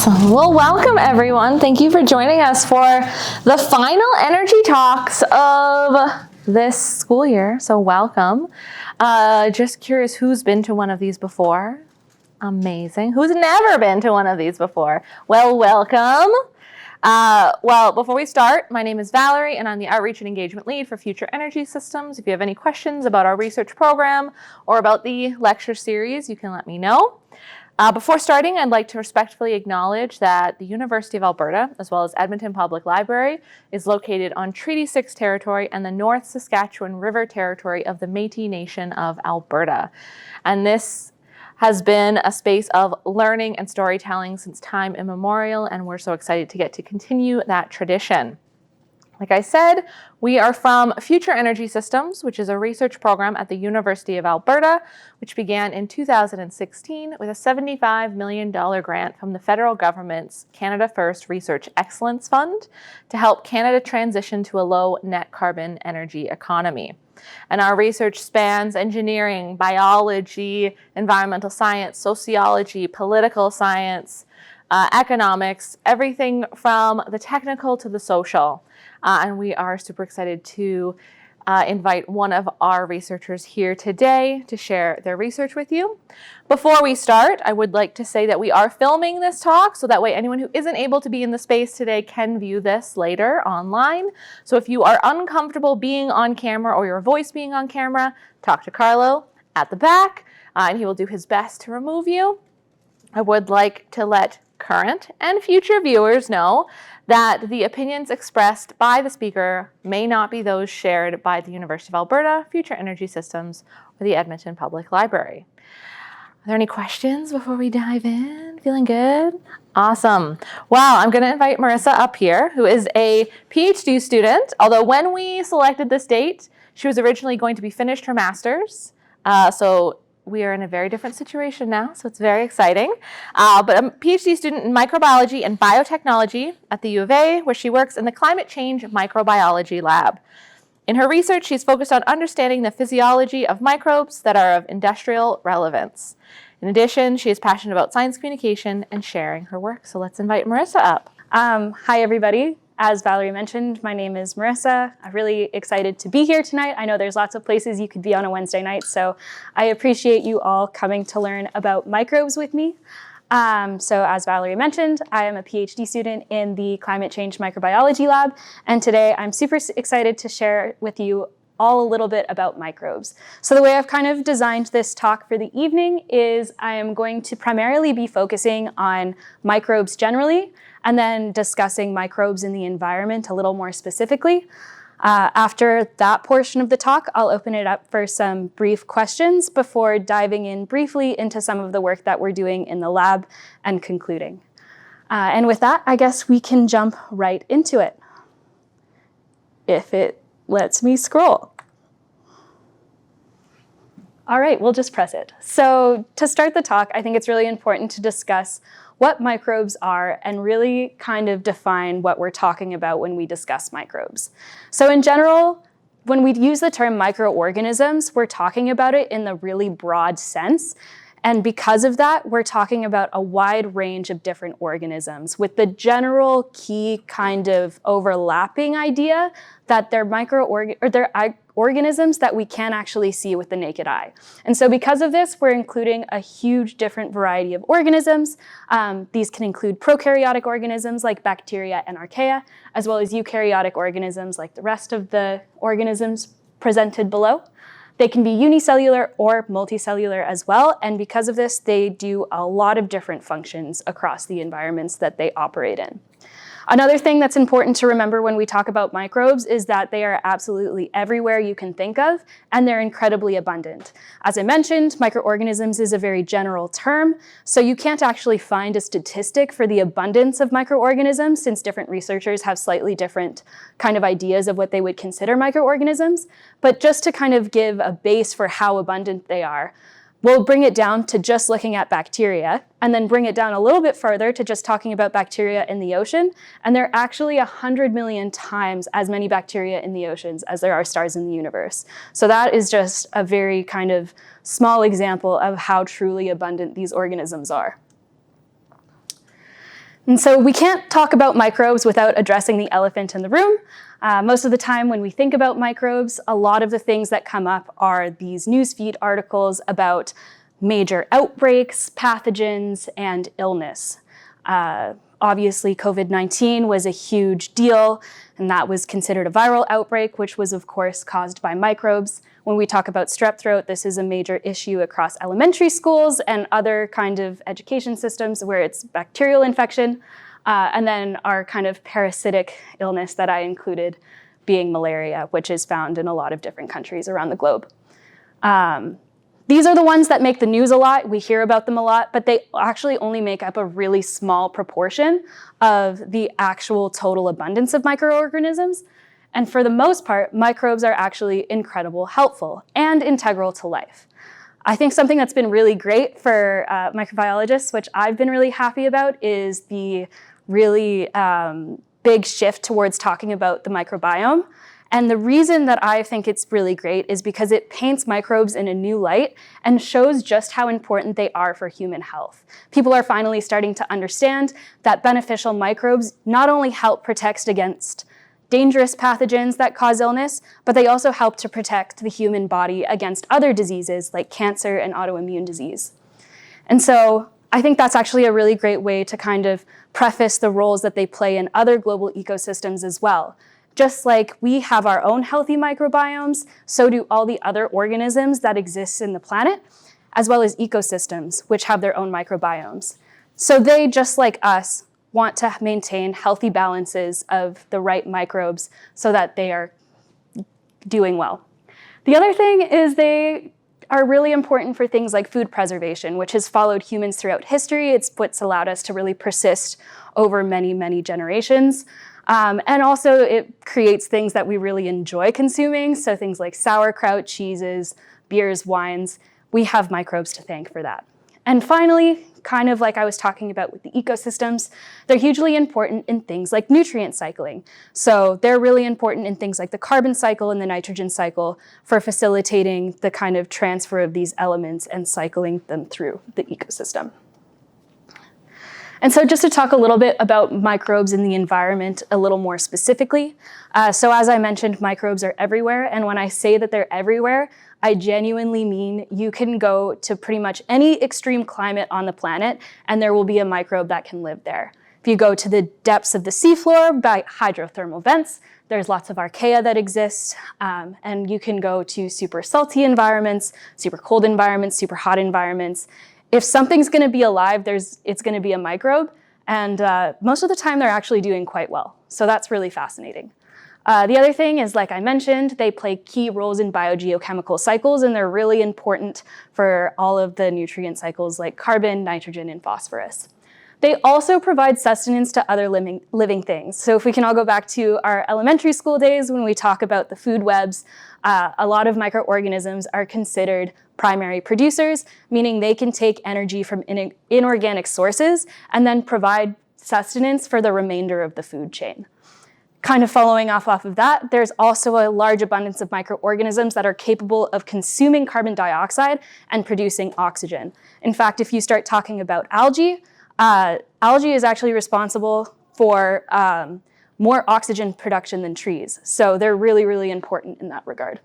Awesome. Well, welcome everyone. Thank you for joining us for the final energy talks of this school year. So welcome. Just curious, who's been to one of these before? Amazing. Who's never been to one of these before? Well, welcome. Well, before we start, my name is Valerie and I'm the Outreach and Engagement Lead for Future Energy Systems. If you have any questions about our research program or about the lecture series, you can let me know. Before starting, I'd like to respectfully acknowledge that the University of Alberta, as well as Edmonton Public Library, is located on Treaty 6 territory and the North Saskatchewan River territory of the Métis Nation of Alberta. And this has been a space of learning and storytelling since time immemorial, and we're so excited to get to continue that tradition. Like I said, we are from Future Energy Systems, which is a research program at the University of Alberta, which began in 2016 with a $75 million grant from the federal government's Canada First Research Excellence Fund to help Canada transition to a low net carbon energy economy. And our research spans engineering, biology, environmental science, sociology, political science, economics, everything from the technical to the social. And we are super excited to invite one of our researchers here today to share their research with you. Before we start, I would like to say that we are filming this talk, so that way anyone who isn't able to be in the space today can view this later online. So if you are uncomfortable being on camera or your voice being on camera, talk to Carlo at the back, and he will do his best to remove you. I would like to let current and future viewers know that the opinions expressed by the speaker may not be those shared by the University of Alberta, Future Energy Systems, or the Edmonton Public Library. Are there any questions before we dive in? Feeling good? Awesome. Wow, I'm going to invite Maryssa up here, who is a PhD student, although when we selected this date, she was originally going to be finished her master's. So we are in a very different situation now, so it's very exciting. But I'm a PhD student in microbiology and biotechnology at the U of A, where she works in the Climate Change Microbiology Lab. In her research, she's focused on understanding the physiology of microbes that are of industrial relevance. In addition, she is passionate about science communication and sharing her work. So let's invite Maryssa up. Hi, everybody. As Valerie mentioned, my name is Maryssa. I'm really excited to be here tonight. I know there's lots of places you could be on a Wednesday night, so I appreciate you all coming to learn about microbes with me. So as Valerie mentioned, I am a PhD student in the Climate Change Microbiology Lab, and today I'm super excited to share with you all a little bit about microbes. So the way I've kind of designed this talk for the evening is I am going to primarily be focusing on microbes generally, and then discussing microbes in the environment a little more specifically. After that portion of the talk, I'll open it up for some brief questions before diving in briefly into some of the work that we're doing in the lab and concluding. And with that, I guess we can jump right into it, if it lets me scroll. All right, we'll just press it. So to start the talk, I think it's really important to discuss what microbes are and really kind of define what we're talking about when we discuss microbes. So in general, when we use the term microorganisms, we're talking about it in the really broad sense. And because of that, we're talking about a wide range of different organisms with the general key kind of overlapping idea that they're organisms that we can't actually see with the naked eye. And so because of this, we're including a huge different variety of organisms. These can include prokaryotic organisms like bacteria and archaea, as well as eukaryotic organisms like the rest of the organisms presented below. They can be unicellular or multicellular as well, and because of this, they do a lot of different functions across the environments that they operate in. Another thing that's important to remember when we talk about microbes is that they are absolutely everywhere you can think of, and they're incredibly abundant. As I mentioned, microorganisms is a very general term, so you can't actually find a statistic for the abundance of microorganisms, since different researchers have slightly different kind of ideas of what they would consider microorganisms. But just to kind of give a base for how abundant they are, we'll bring it down to just looking at bacteria, and then bring it down a little bit further to just talking about bacteria in the ocean. And there are actually 100 million times as many bacteria in the oceans as there are stars in the universe. So that is just a very kind of small example of how truly abundant these organisms are. And so we can't talk about microbes without addressing the elephant in the room. Most of the time when we think about microbes, a lot of the things that come up are these newsfeed articles about major outbreaks, pathogens, and illness. Obviously, COVID-19 was a huge deal, and that was considered a viral outbreak, which was, of course, caused by microbes. When we talk about strep throat, this is a major issue across elementary schools and other kind of education systems where it's bacterial infection. And then our kind of parasitic illness that I included being malaria, which is found in a lot of different countries around the globe. These are the ones that make the news a lot. We hear about them a lot, but they actually only make up a really small proportion of the actual total abundance of microorganisms. And for the most part, microbes are actually incredibly helpful and integral to life. I think something that's been really great for microbiologists, which I've been really happy about, is the really big shift towards talking about the microbiome. And the reason that I think it's really great is because it paints microbes in a new light and shows just how important they are for human health. People are finally starting to understand that beneficial microbes not only help protect against dangerous pathogens that cause illness, but they also help to protect the human body against other diseases like cancer and autoimmune disease. And so I think that's actually a really great way to kind of preface the roles that they play in other global ecosystems as well. Just like we have our own healthy microbiomes, so do all the other organisms that exist in the planet, as well as ecosystems, which have their own microbiomes. So they, just like us, want to maintain healthy balances of the right microbes so that they are doing well. The other thing is they are really important for things like food preservation, which has followed humans throughout history. It's what's allowed us to really persist over many, many generations. And also it creates things that we really enjoy consuming. So things like sauerkraut, cheeses, beers, wines, we have microbes to thank for that. And finally, kind of like I was talking about with the ecosystems, they're hugely important in things like nutrient cycling. So they're really important in things like the carbon cycle and the nitrogen cycle for facilitating the kind of transfer of these elements and cycling them through the ecosystem. And so just to talk a little bit about microbes in the environment a little more specifically. So as I mentioned, microbes are everywhere. And when I say that they're everywhere, I genuinely mean you can go to pretty much any extreme climate on the planet and there will be a microbe that can live there. If you go to the depths of the seafloor by hydrothermal vents, there's lots of archaea that exist. And you can go to super salty environments, super cold environments, super hot environments. If something's going to be alive, it's going to be a microbe. And most of the time, they're actually doing quite well. So that's really fascinating. The other thing is, like I mentioned, they play key roles in biogeochemical cycles, and they're really important for all of the nutrient cycles like carbon, nitrogen, and phosphorus. They also provide sustenance to other living things. So if we can all go back to our elementary school days when we talk about the food webs, a lot of microorganisms are considered primary producers, meaning they can take energy from inorganic sources and then provide sustenance for the remainder of the food chain. Kind of following off of that, there's also a large abundance of microorganisms that are capable of consuming carbon dioxide and producing oxygen. In fact, if you start talking about algae, algae is actually responsible for more oxygen production than trees. So they're really, really important in that regard.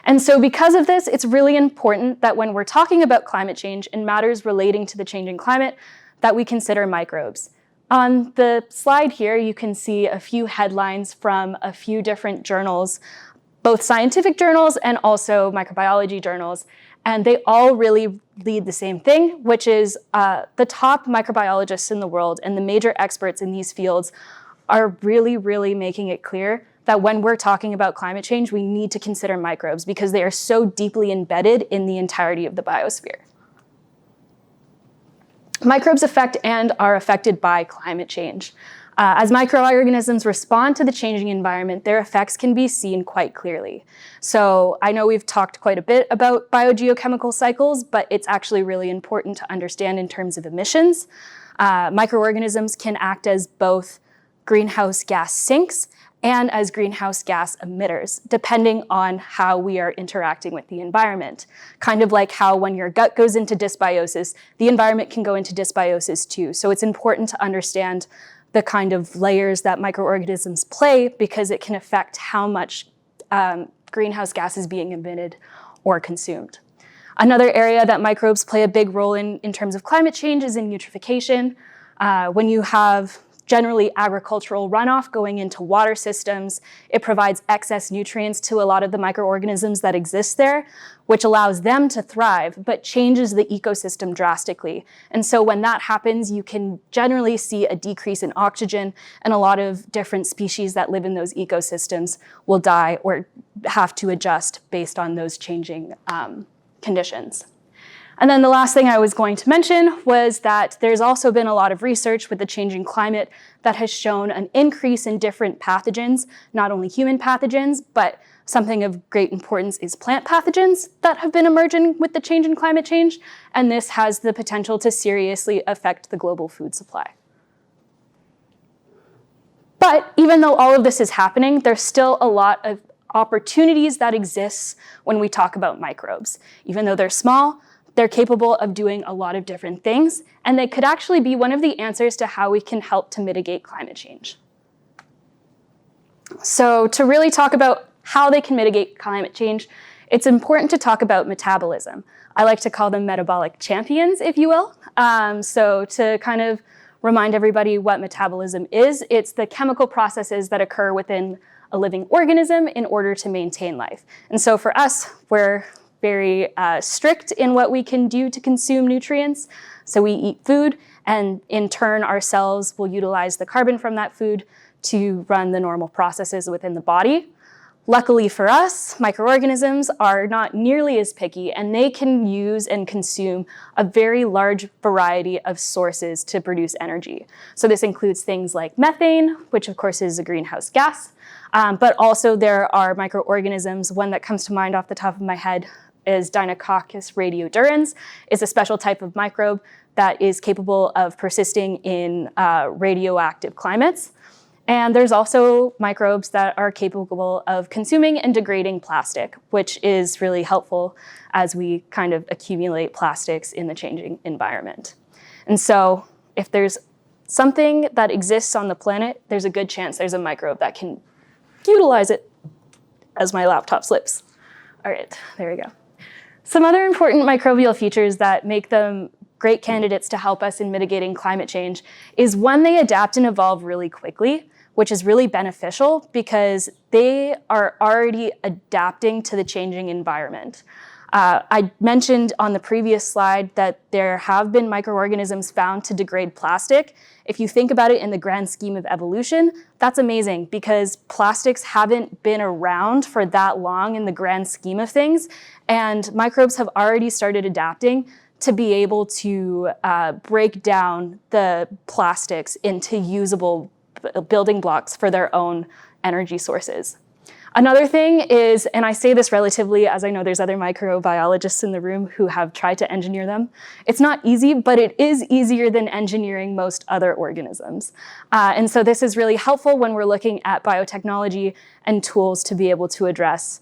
And so because of this, it's really important that when we're talking about climate change and matters relating to the changing climate, that we consider microbes. On the slide here, you can see a few headlines from a few different journals, both scientific journals and also microbiology journals. And they all really lead the same thing, which is the top microbiologists in the world and the major experts in these fields are really, really making it clear that when we're talking about climate change, we need to consider microbes because they are so deeply embedded in the entirety of the biosphere. Microbes affect and are affected by climate change. As microorganisms respond to the changing environment, their effects can be seen quite clearly. So I know we've talked quite a bit about biogeochemical cycles, but it's actually really important to understand in terms of emissions. Microorganisms can act as both greenhouse gas sinks and as greenhouse gas emitters, depending on how we are interacting with the environment. Kind of like how when your gut goes into dysbiosis, the environment can go into dysbiosis too. So it's important to understand the kind of layers that microorganisms play, because it can affect how much greenhouse gas is being emitted or consumed. Another area that microbes play a big role in terms of climate change is in eutrophication. When you have generally agricultural runoff going into water systems, it provides excess nutrients to a lot of the microorganisms that exist there, which allows them to thrive, but changes the ecosystem drastically. And so when that happens, you can generally see a decrease in oxygen, and a lot of different species that live in those ecosystems will die or have to adjust based on those changing conditions. And then the last thing I was going to mention was that there's also been a lot of research with the changing climate that has shown an increase in different pathogens, not only human pathogens, but something of great importance is plant pathogens that have been emerging with the change in climate change. And this has the potential to seriously affect the global food supply. But even though all of this is happening, there's still a lot of opportunities that exist when we talk about microbes. Even though they're small, they're capable of doing a lot of different things, and they could actually be one of the answers to how we can help to mitigate climate change. So to really talk about how they can mitigate climate change, it's important to talk about metabolism. I like to call them metabolic champions, if you will. So to kind of remind everybody what metabolism is, it's the chemical processes that occur within a living organism in order to maintain life. And so for us, we're very strict in what we can do to consume nutrients. So we eat food, and in turn, our cells will utilize the carbon from that food to run the normal processes within the body. Luckily for us, microorganisms are not nearly as picky, and they can use and consume a very large variety of sources to produce energy. So this includes things like methane, which of course is a greenhouse gas, but also there are microorganisms. One that comes to mind off the top of my head is Deinococcus radiodurans. It's a special type of microbe that is capable of persisting in radioactive climates. And there's also microbes that are capable of consuming and degrading plastic, which is really helpful as we kind of accumulate plastics in the changing environment. And so if there's something that exists on the planet, there's a good chance there's a microbe that can utilize it, as my laptop slips. All right, there we go. Some other important microbial features that make them great candidates to help us in mitigating climate change is when they adapt and evolve really quickly, which is really beneficial because they are already adapting to the changing environment. I mentioned on the previous slide that there have been microorganisms found to degrade plastic. If you think about it in the grand scheme of evolution, that's amazing because plastics haven't been around for that long in the grand scheme of things, and microbes have already started adapting to be able to break down the plastics into usable building blocks for their own energy sources. Another thing is, and I say this relatively as I know there's other microbiologists in the room who have tried to engineer them. It's not easy, but it is easier than engineering most other organisms. And so this is really helpful when we're looking at biotechnology and tools to be able to address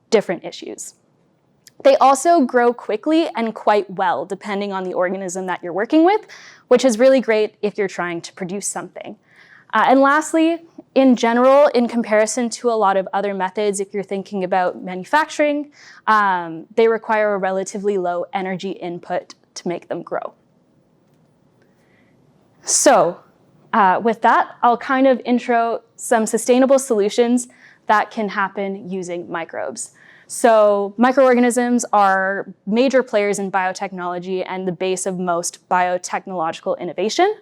different issues. They also grow quickly and quite well, depending on the organism that you're working with, which is really great if you're trying to produce something. And lastly, in general, in comparison to a lot of other methods, if you're thinking about manufacturing, they require a relatively low energy input to make them grow. So with that, I'll kind of intro some sustainable solutions that can happen using microbes. So microorganisms are major players in biotechnology and the base of most biotechnological innovation.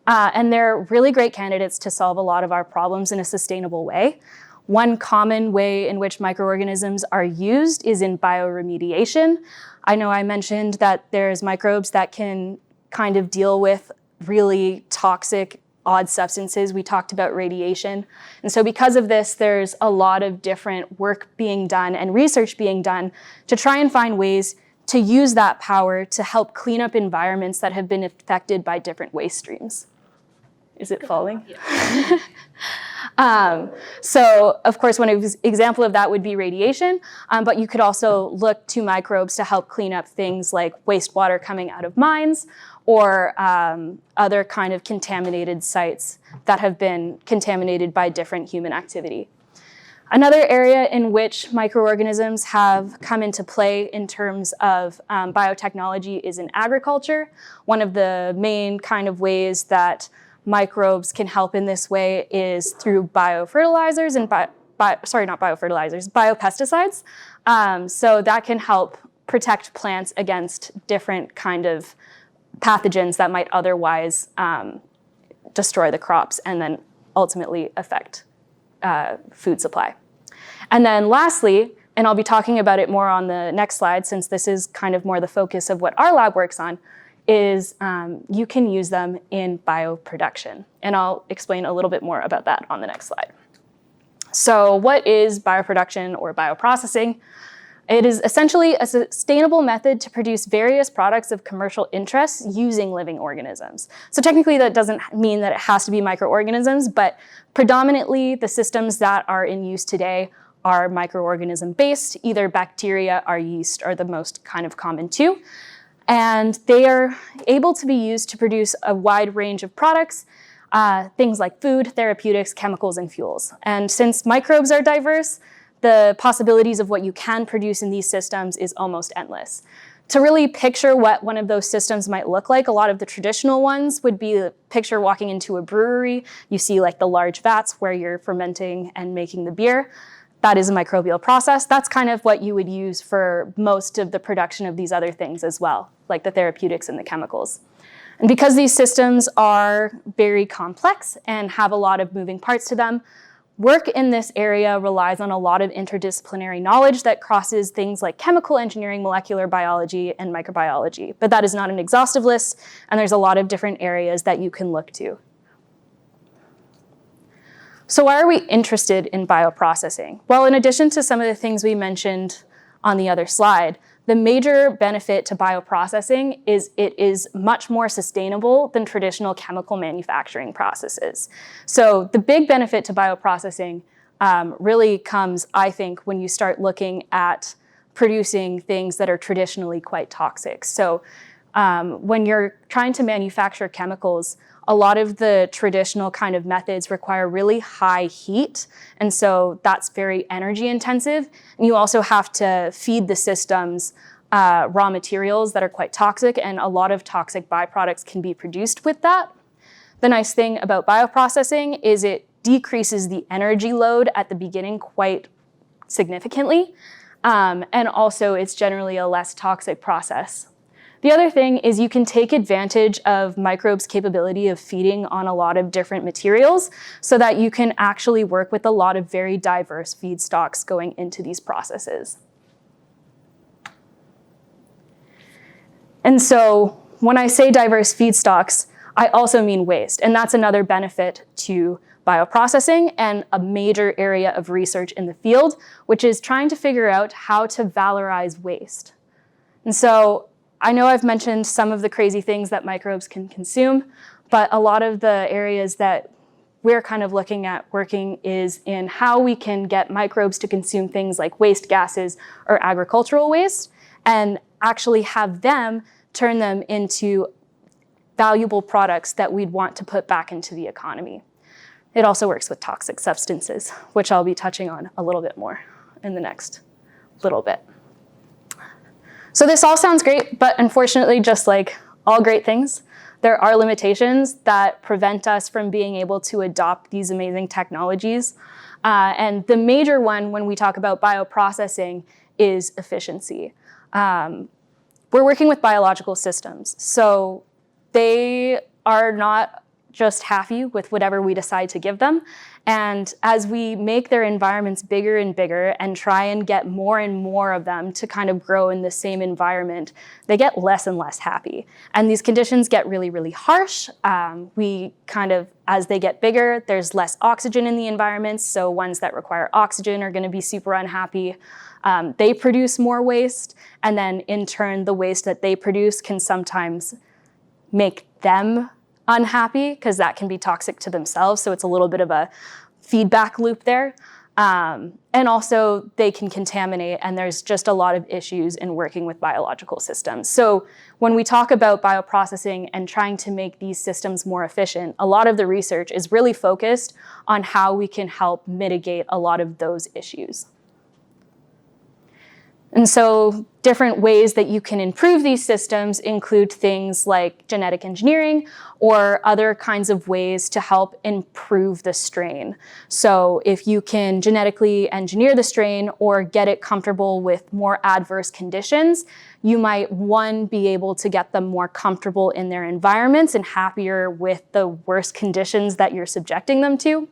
And they're really great candidates to solve a lot of our problems in a sustainable way. One common way in which microorganisms are used is in bioremediation. I know I mentioned that there's microbes that can kind of deal with really toxic, odd substances. We talked about radiation. And so because of this, there's a lot of different work being done and research being done to try and find ways to use that power to help clean up environments that have been affected by different waste streams. Is it falling? Yeah. So, of course, one example of that would be radiation, but you could also look to microbes to help clean up things like wastewater coming out of mines or other kind of contaminated sites that have been contaminated by different human activity. Another area in which microorganisms have come into play in terms of biotechnology is in agriculture. One of the main kind of ways that microbes can help in this way is through biofertilizers and biopesticides. So that can help protect plants against different kind of pathogens that might otherwise destroy the crops and then ultimately affect food supply. And then lastly, and I'll be talking about it more on the next slide since this is kind of more the focus of what our lab works on, is you can use them in bioproduction. And I'll explain a little bit more about that on the next slide. So what is bioproduction or bioprocessing? It is essentially a sustainable method to produce various products of commercial interest using living organisms. So technically that doesn't mean that it has to be microorganisms, but predominantly the systems that are in use today are microorganism based. Either bacteria or yeast are the most kind of common two. And they are able to be used to produce a wide range of products, things like food, therapeutics, chemicals, and fuels. And since microbes are diverse, the possibilities of what you can produce in these systems is almost endless. To really picture what one of those systems might look like, a lot of the traditional ones would be a picture walking into a brewery. You see like the large vats where you're fermenting and making the beer. That is a microbial process. That's kind of what you would use for most of the production of these other things as well, like the therapeutics and the chemicals. And because these systems are very complex and have a lot of moving parts to them, work in this area relies on a lot of interdisciplinary knowledge that crosses things like chemical engineering, molecular biology, and microbiology. But that is not an exhaustive list, and there's a lot of different areas that you can look to. So why are we interested in bioprocessing? Well, in addition to some of the things we mentioned on the other slide, the major benefit to bioprocessing is it is much more sustainable than traditional chemical manufacturing processes. So the big benefit to bioprocessing really comes, I think, when you start looking at producing things that are traditionally quite toxic. So when you're trying to manufacture chemicals, a lot of the traditional kind of methods require really high heat, and so that's very energy intensive. And you also have to feed the systems raw materials that are quite toxic, and a lot of toxic byproducts can be produced with that. The nice thing about bioprocessing is it decreases the energy load at the beginning quite significantly, and also it's generally a less toxic process. The other thing is you can take advantage of microbes' capability of feeding on a lot of different materials so that you can actually work with a lot of very diverse feedstocks going into these processes. And so when I say diverse feedstocks, I also mean waste, and that's another benefit to bioprocessing and a major area of research in the field, which is trying to figure out how to valorize waste. And so I know I've mentioned some of the crazy things that microbes can consume, but a lot of the areas that we're kind of looking at working is in how we can get microbes to consume things like waste gases or agricultural waste and actually have them turn them into valuable products that we'd want to put back into the economy. It also works with toxic substances, which I'll be touching on a little bit more in the next little bit. So this all sounds great, but unfortunately, just like all great things, there are limitations that prevent us from being able to adopt these amazing technologies. And the major one when we talk about bioprocessing is efficiency. We're working with biological systems, so they are not just happy with whatever we decide to give them. And as we make their environments bigger and bigger and try and get more and more of them to kind of grow in the same environment, they get less and less happy. And these conditions get really, really harsh. As they get bigger, there's less oxygen in the environment, so ones that require oxygen are gonna be super unhappy. They produce more waste, and then in turn, the waste that they produce can sometimes make them unhappy because that can be toxic to themselves. So it's a little bit of a feedback loop there. And also they can contaminate, and there's just a lot of issues in working with biological systems. So when we talk about bioprocessing and trying to make these systems more efficient, a lot of the research is really focused on how we can help mitigate a lot of those issues. And so different ways that you can improve these systems include things like genetic engineering or other kinds of ways to help improve the strain. So if you can genetically engineer the strain or get it comfortable with more adverse conditions, you might, one, be able to get them more comfortable in their environments and happier with the worst conditions that you're subjecting them to.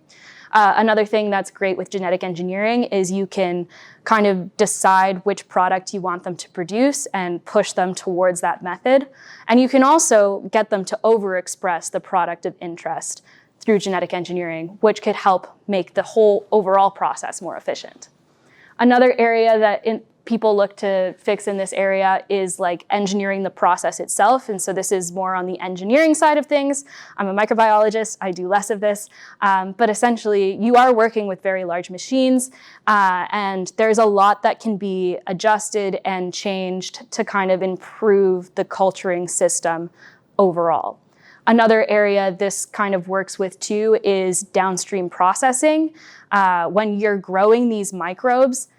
Another thing that's great with genetic engineering is you can kind of decide which product you want them to produce and push them towards that method. And you can also get them to overexpress the product of interest through genetic engineering, which could help make the whole overall process more efficient. Another area that people look to fix in this area is like engineering the process itself. And so this is more on the engineering side of things. I'm a microbiologist, I do less of this, but essentially you are working with very large machines, and there's a lot that can be adjusted and changed to kind of improve the culturing system overall. Another area this kind of works with too is downstream processing. When you're growing these microbes,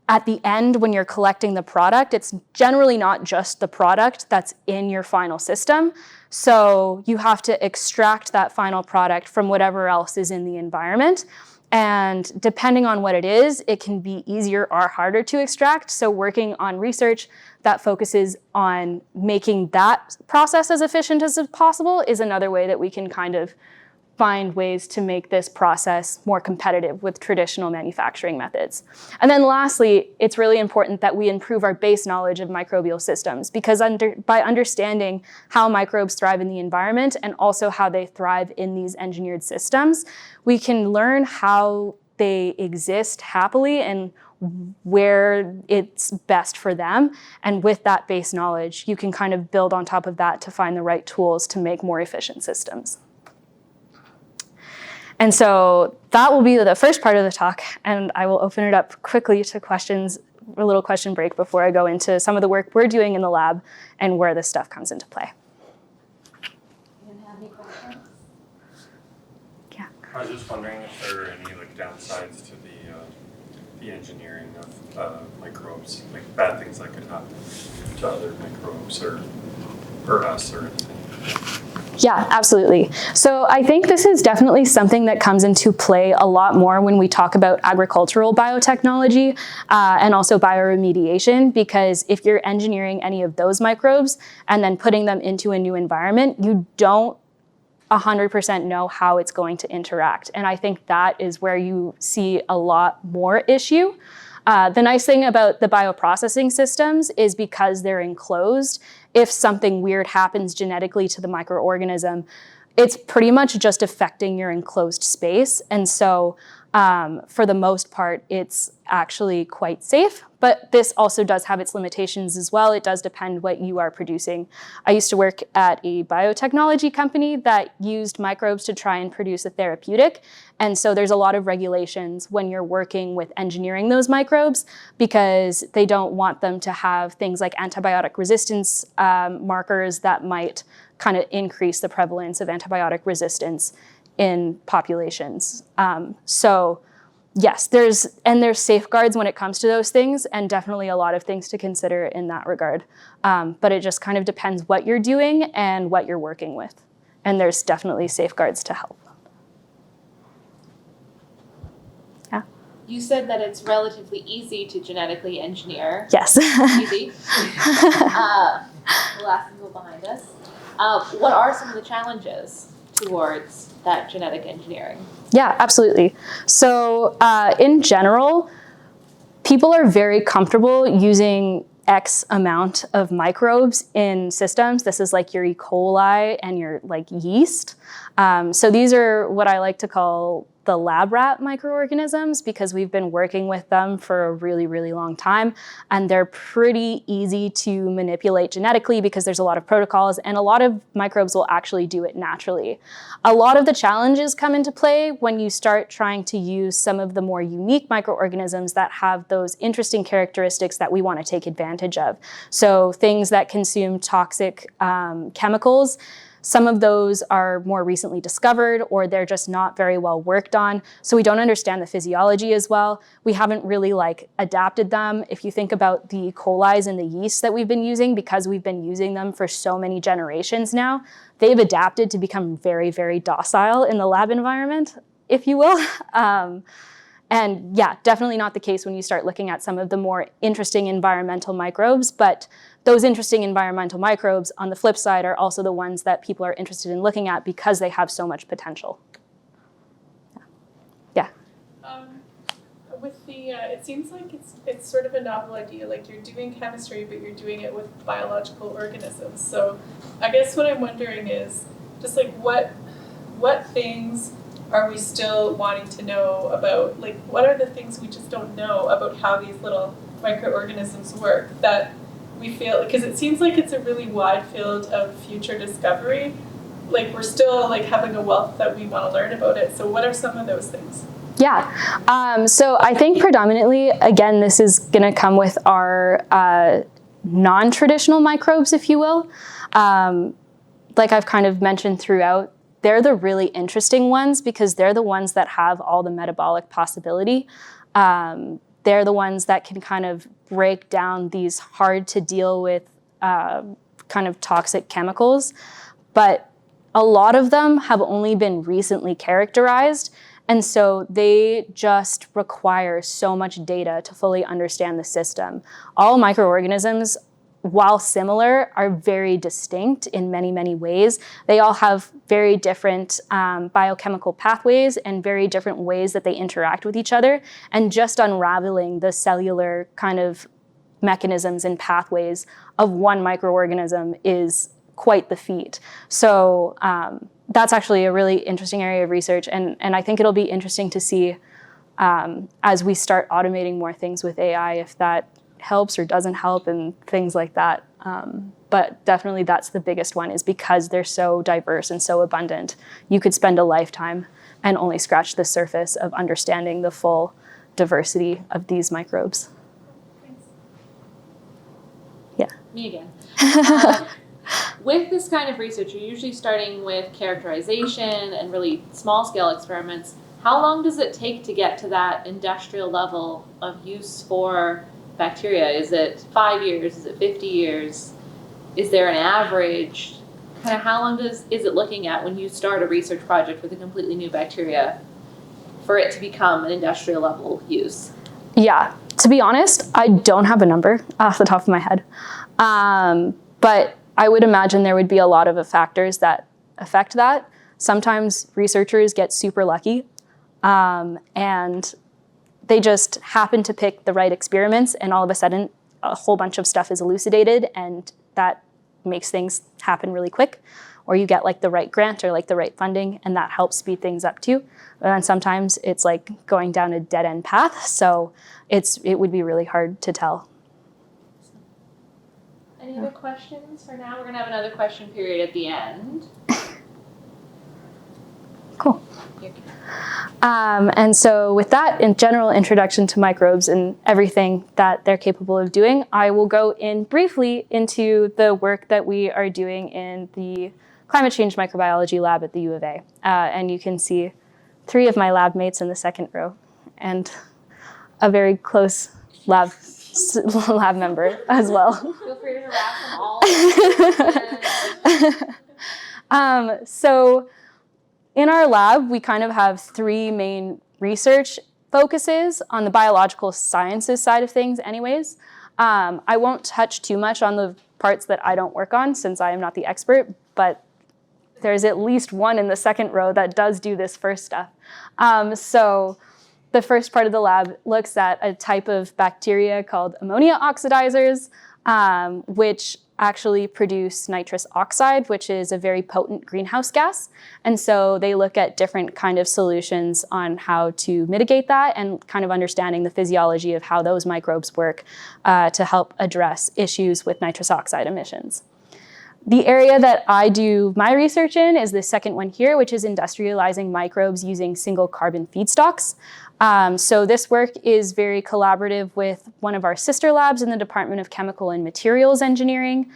at the end, when you're collecting the product, it's generally not just the product that's in your final system. So you have to extract that final product from whatever else is in the environment. And depending on what it is, it can be easier or harder to extract. So working on research that focuses on making that process as efficient as possible is another way that we can kind of find ways to make this process more competitive with traditional manufacturing methods. And then lastly, it's really important that we improve our base knowledge of microbial systems, because by understanding how microbes thrive in the environment and also how they thrive in these engineered systems, we can learn how they exist happily and where it's best for them. And with that base knowledge, you can kind of build on top of that to find the right tools to make more efficient systems. And so that will be the first part of the talk, and I will open it up quickly to questions, a little question break before I go into some of the work we're doing in the lab and where this stuff comes into play. Anyone have any questions? Yeah. I was just wondering if there are any downsides to the engineering of microbes, like bad things that could happen to other microbes or us or anything. Yeah, absolutely. So I think this is definitely something that comes into play a lot more when we talk about agricultural biotechnology and also bioremediation, because if you're engineering any of those microbes and then putting them into a new environment, you don't 100% know how it's going to interact. And I think that is where you see a lot more issue. The nice thing about the bioprocessing systems is because they're enclosed, if something weird happens genetically to the microorganism, it's pretty much just affecting your enclosed space. And so for the most part, it's actually quite safe. But this also does have its limitations as well. It does depend what you are producing. I used to work at a biotechnology company that used microbes to try and produce a therapeutic. And so there's a lot of regulations when you're working with engineering those microbes, because they don't want them to have things like antibiotic resistance markers that might kind of increase the prevalence of antibiotic resistance in populations. So yes, there's safeguards when it comes to those things, and definitely a lot of things to consider in that regard. But it just kind of depends what you're doing and what you're working with. And there's definitely safeguards to help. Yeah? You said that it's relatively easy to genetically engineer. Yes. Easy. The last thing behind us. What are some of the challenges towards that genetic engineering? Yeah, absolutely. So in general, people are very comfortable using X amount of microbes in systems. This is like your E. coli and your yeast. So these are what I like to call the lab rat microorganisms because we've been working with them for a really, really long time. And they're pretty easy to manipulate genetically because there's a lot of protocols, and a lot of microbes will actually do it naturally. A lot of the challenges come into play when you start trying to use some of the more unique microorganisms that have those interesting characteristics that we want to take advantage of. So things that consume toxic chemicals. Some of those are more recently discovered, or they're just not very well worked on. So we don't understand the physiology as well. We haven't really adapted them. If you think about the E. coli's and the yeasts that we've been using, because we've been using them for so many generations now, they've adapted to become very, very docile in the lab environment, if you will. And yeah, definitely not the case when you start looking at some of the more interesting environmental microbes, but those interesting environmental microbes, on the flip side, are also the ones that people are interested in looking at because they have so much potential. Yeah. With the, it seems like it's sort of a novel idea, like you're doing chemistry, but you're doing it with biological organisms. So I guess what I'm wondering is just what things are we still wanting to know about? What are the things we just don't know about how these little microorganisms work that we feel, because it seems like it's a really wide field of future discovery. We're still having a wealth that we want to learn about it. So what are some of those things? Yeah, so I think predominantly, again, this is gonna come with our non-traditional microbes, if you will. Like I've kind of mentioned throughout, they're the really interesting ones because they're the ones that have all the metabolic possibility. They're the ones that can kind of break down these hard to deal with kind of toxic chemicals. But a lot of them have only been recently characterized. And so they just require so much data to fully understand the system. All microorganisms, while similar, are very distinct in many, many ways. They all have very different biochemical pathways and very different ways that they interact with each other. And just unraveling the cellular kind of mechanisms and pathways of one microorganism is quite the feat. So that's actually a really interesting area of research. And I think it'll be interesting to see as we start automating more things with AI, if that helps or doesn't help and things like that. But definitely that's the biggest one, is because they're so diverse and so abundant. You could spend a lifetime and only scratch the surface of understanding the full diversity of these microbes. Thanks. Yeah. Me again. With this kind of research, you're usually starting with characterization and really small scale experiments. How long does it take to get to that industrial level of use for bacteria? Is it 5 years? Is it 50 years? Is there an average? Kind of how long is it looking at when you start a research project with a completely new bacteria for it to become an industrial level use? Yeah, to be honest, I don't have a number off the top of my head. But I would imagine there would be a lot of factors that affect that. Sometimes researchers get super lucky and they just happen to pick the right experiments, and all of a sudden a whole bunch of stuff is elucidated, and that makes things happen really quick. Or you get the right grant or the right funding, and that helps speed things up too. And then sometimes it's going down a dead end path, so it would be really hard to tell. Any other questions for now? We're gonna have another question period at the end. Cool. And so with that in general introduction to microbes and everything that they're capable of doing, I will go in briefly into the work that we are doing in the Climate Change Microbiology Lab at the U of A. And you can see 3 of my lab mates in the second row and a very close lab member as well. Feel free to harass them all. So in our lab, we kind of have 3 main research focuses on the biological sciences side of things anyways. I won't touch too much on the parts that I don't work on since I am not the expert, but there's at least one in the second row that does do this first stuff. So the first part of the lab looks at a type of bacteria called ammonia oxidizers, which actually produce nitrous oxide, which is a very potent greenhouse gas. And so they look at different kind of solutions on how to mitigate that and kind of understanding the physiology of how those microbes work to help address issues with nitrous oxide emissions. The area that I do my research in is the second one here, which is industrializing microbes using single carbon feedstocks. So this work is very collaborative with one of our sister labs in the Department of Chemical and Materials Engineering.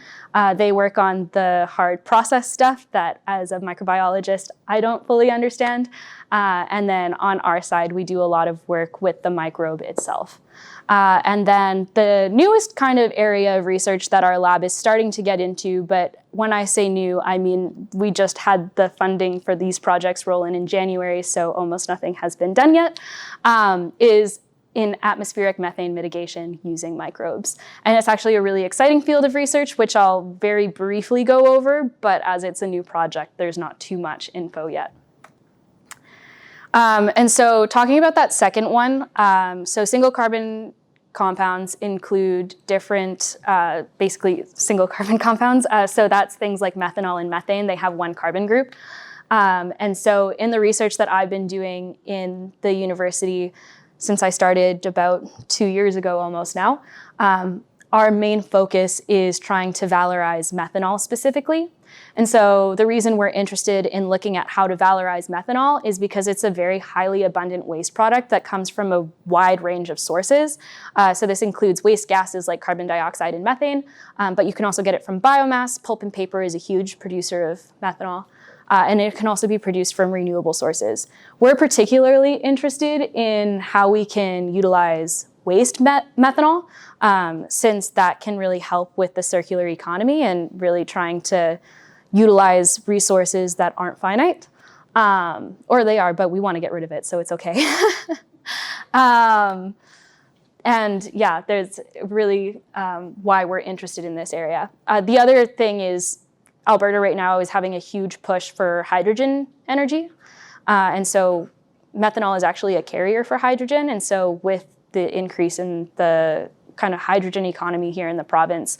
They work on the hard process stuff that, as a microbiologist, I don't fully understand. And then on our side, we do a lot of work with the microbe itself. And then the newest kind of area of research that our lab is starting to get into, but when I say new, I mean we just had the funding for these projects roll in January, so almost nothing has been done yet, is in atmospheric methane mitigation using microbes. And it's actually a really exciting field of research, which I'll very briefly go over, but as it's a new project, there's not too much info yet. And so talking about that second one, so single carbon compounds include different, basically single carbon compounds. So that's things like methanol and methane. They have one carbon group. And so in the research that I've been doing in the university since I started about 2 years ago almost now, our main focus is trying to valorize methanol specifically. And so the reason we're interested in looking at how to valorize methanol is because it's a very highly abundant waste product that comes from a wide range of sources. So this includes waste gases like carbon dioxide and methane, but you can also get it from biomass. Pulp and paper is a huge producer of methanol. And it can also be produced from renewable sources. We're particularly interested in how we can utilize waste methanol, since that can really help with the circular economy and really trying to utilize resources that aren't finite. Or they are, but we want to get rid of it, so it's okay. And yeah, there's really why we're interested in this area. The other thing is Alberta right now is having a huge push for hydrogen energy. And so methanol is actually a carrier for hydrogen. And so with the increase in the kind of hydrogen economy here in the province,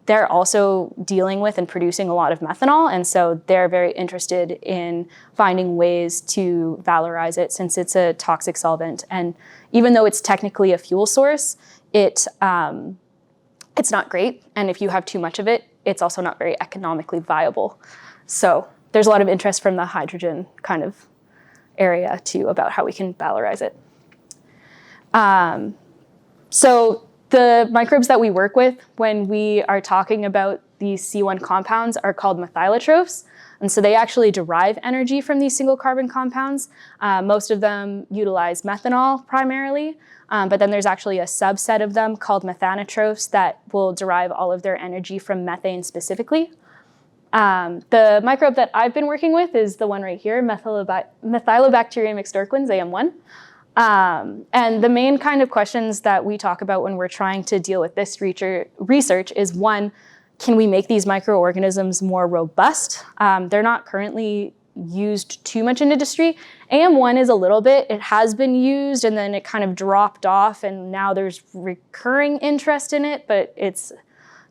they're also dealing with and producing a lot of methanol. And so they're very interested in finding ways to valorize it since it's a toxic solvent. And even though it's technically a fuel source, it's not great. And if you have too much of it, it's also not very economically viable. So there's a lot of interest from the hydrogen kind of area too about how we can valorize it. So the microbes that we work with when we are talking about these C1 compounds are called methylotrophs. And so they actually derive energy from these single carbon compounds. Most of them utilize methanol primarily, but then there's actually a subset of them called methanotrophs that will derive all of their energy from methane specifically. The microbe that I've been working with is the one right here, Methylobacterium extorquens, AM1. And the main kind of questions that we talk about when we're trying to deal with this research is, one, can we make these microorganisms more robust? They're not currently used too much in industry. AM1 is a little bit, it has been used and then it kind of dropped off and now there's recurring interest in it, but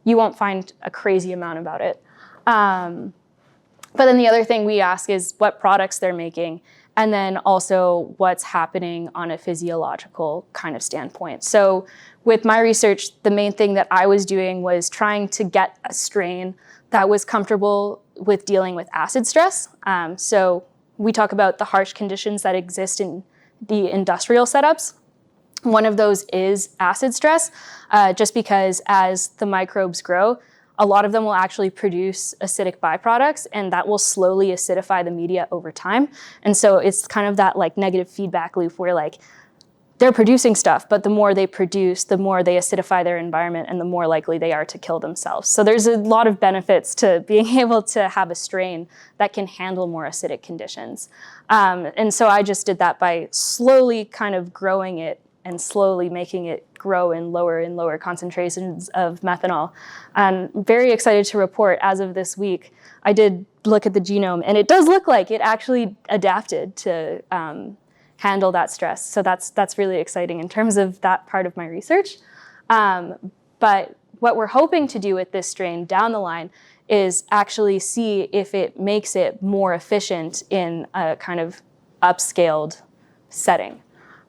you won't find a crazy amount about it. But then the other thing we ask is what products they're making, and then also what's happening on a physiological kind of standpoint. So with my research, the main thing that I was doing was trying to get a strain that was comfortable with dealing with acid stress. So we talk about the harsh conditions that exist in the industrial setups. One of those is acid stress, just because as the microbes grow, a lot of them will actually produce acidic byproducts, and that will slowly acidify the media over time. And so it's kind of that like negative feedback loop where like they're producing stuff, but the more they produce, the more they acidify their environment and the more likely they are to kill themselves. So there's a lot of benefits to being able to have a strain that can handle more acidic conditions. And so I just did that by slowly kind of growing it and slowly making it grow in lower concentrations of methanol. And very excited to report, as of this week, I did look at the genome, and it does look like it actually adapted to handle that stress. So that's really exciting in terms of that part of my research. But what we're hoping to do with this strain down the line is actually see if it makes it more efficient in a kind of upscaled setting.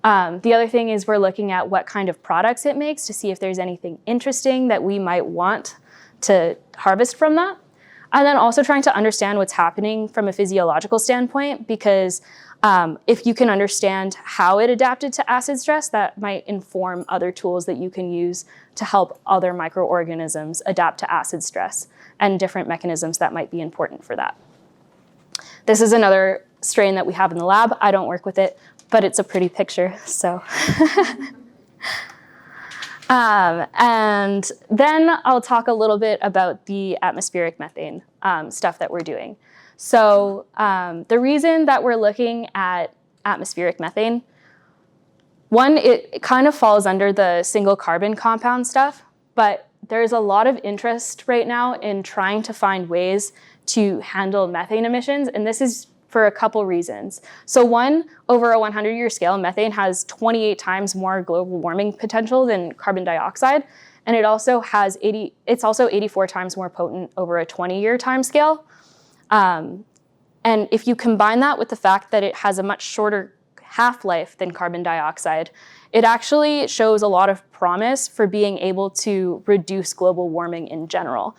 The other thing is we're looking at what kind of products it makes to see if there's anything interesting that we might want to harvest from that. And then also trying to understand what's happening from a physiological standpoint, because if you can understand how it adapted to acid stress, that might inform other tools that you can use to help other microorganisms adapt to acid stress and different mechanisms that might be important for that. This is another strain that we have in the lab. I don't work with it, but it's a pretty picture, so. And then I'll talk a little bit about the atmospheric methane stuff that we're doing. So the reason that we're looking at atmospheric methane, one, it kind of falls under the single carbon compound stuff, but there's a lot of interest right now in trying to find ways to handle methane emissions, and this is for a couple reasons. So one, over a 100-year scale, methane has 28 times more global warming potential than carbon dioxide, and it also has it's also 84 times more potent over a 20-year time scale. And if you combine that with the fact that it has a much shorter half-life than carbon dioxide, it actually shows a lot of promise for being able to reduce global warming in general.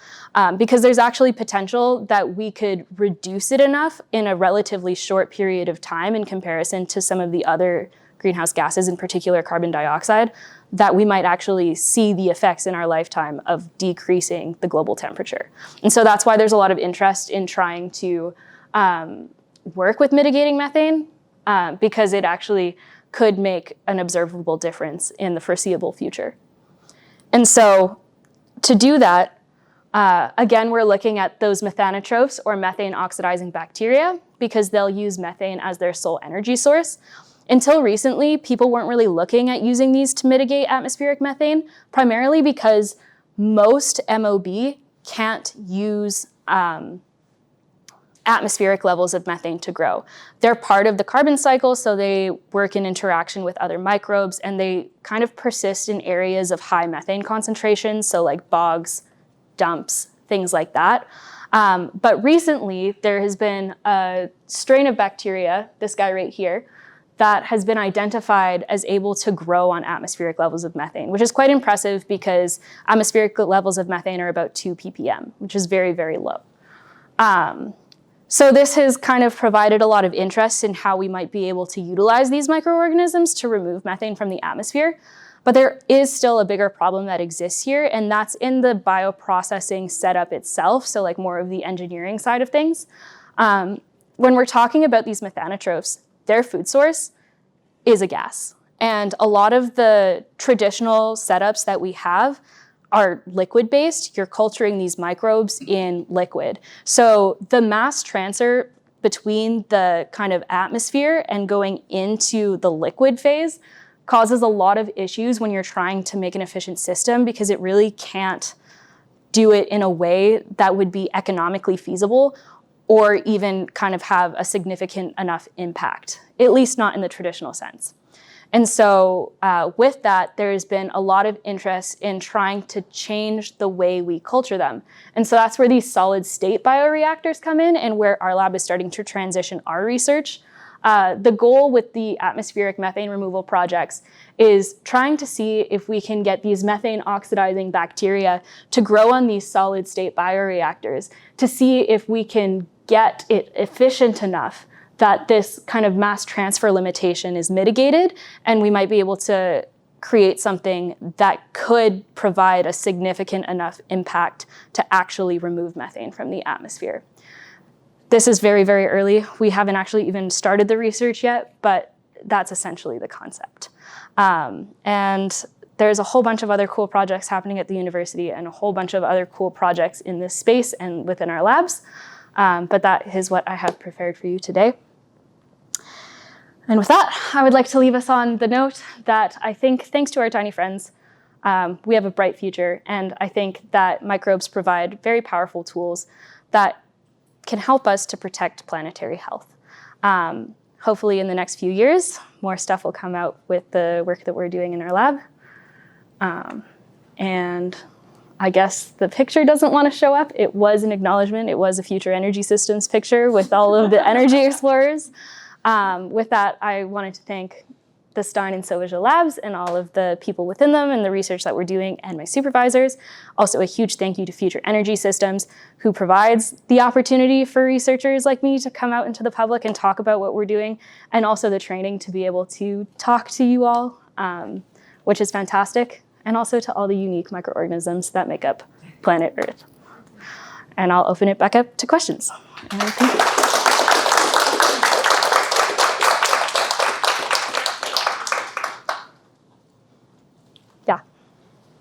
Because there's actually potential that we could reduce it enough in a relatively short period of time in comparison to some of the other greenhouse gases, in particular carbon dioxide, that we might actually see the effects in our lifetime of decreasing the global temperature. And so that's why there's a lot of interest in trying to work with mitigating methane, because it actually could make an observable difference in the foreseeable future. And so to do that, again, we're looking at those methylotrophs or methane-oxidizing bacteria because they'll use methane as their sole energy source. Until recently, people weren't really looking at using these to mitigate atmospheric methane, primarily because most MOB can't use atmospheric levels of methane to grow. They're part of the carbon cycle, so they work in interaction with other microbes, and they kind of persist in areas of high methane concentrations, so like bogs, dumps, things like that. But recently, there has been a strain of bacteria, this guy right here, that has been identified as able to grow on atmospheric levels of methane, which is quite impressive because atmospheric levels of methane are about 2 ppm, which is very, very low. So this has kind of provided a lot of interest in how we might be able to utilize these microorganisms to remove methane from the atmosphere. But there is still a bigger problem that exists here, and that's in the bioprocessing setup itself, so like more of the engineering side of things. When we're talking about these methylotrophs, their food source is a gas. And a lot of the traditional setups that we have are liquid-based. You're culturing these microbes in liquid. So the mass transfer between the kind of atmosphere and going into the liquid phase causes a lot of issues when you're trying to make an efficient system because it really can't do it in a way that would be economically feasible or even kind of have a significant enough impact, at least not in the traditional sense. And so with that, there's been a lot of interest in trying to change the way we culture them. And so that's where these solid state bioreactors come in and where our lab is starting to transition our research. The goal with the atmospheric methane removal projects is trying to see if we can get these methane oxidizing bacteria to grow on these solid state bioreactors to see if we can get it efficient enough that this kind of mass transfer limitation is mitigated, and we might be able to create something that could provide a significant enough impact to actually remove methane from the atmosphere. This is very, very early. We haven't actually even started the research yet, but that's essentially the concept. And there's a whole bunch of other cool projects happening at the university and a whole bunch of other cool projects in this space and within our labs. But that is what I have prepared for you today. And with that, I would like to leave us on the note that I think, thanks to our tiny friends, we have a bright future. And I think that microbes provide very powerful tools that can help us to protect planetary health. Hopefully in the next few years, more stuff will come out with the work that we're doing in our lab. And I guess the picture doesn't want to show up. It was an acknowledgement. It was a future energy systems picture with all of the energy explorers. With that, I wanted to thank the Stein and Sauvageau Labs and all of the people within them and the research that we're doing and my supervisors. Also a huge thank you to Future Energy Systems, who provides the opportunity for researchers like me to come out into the public and talk about what we're doing, and also the training to be able to talk to you all, which is fantastic, and also to all the unique microorganisms that make up planet Earth. And I'll open it back up to questions. Thank you.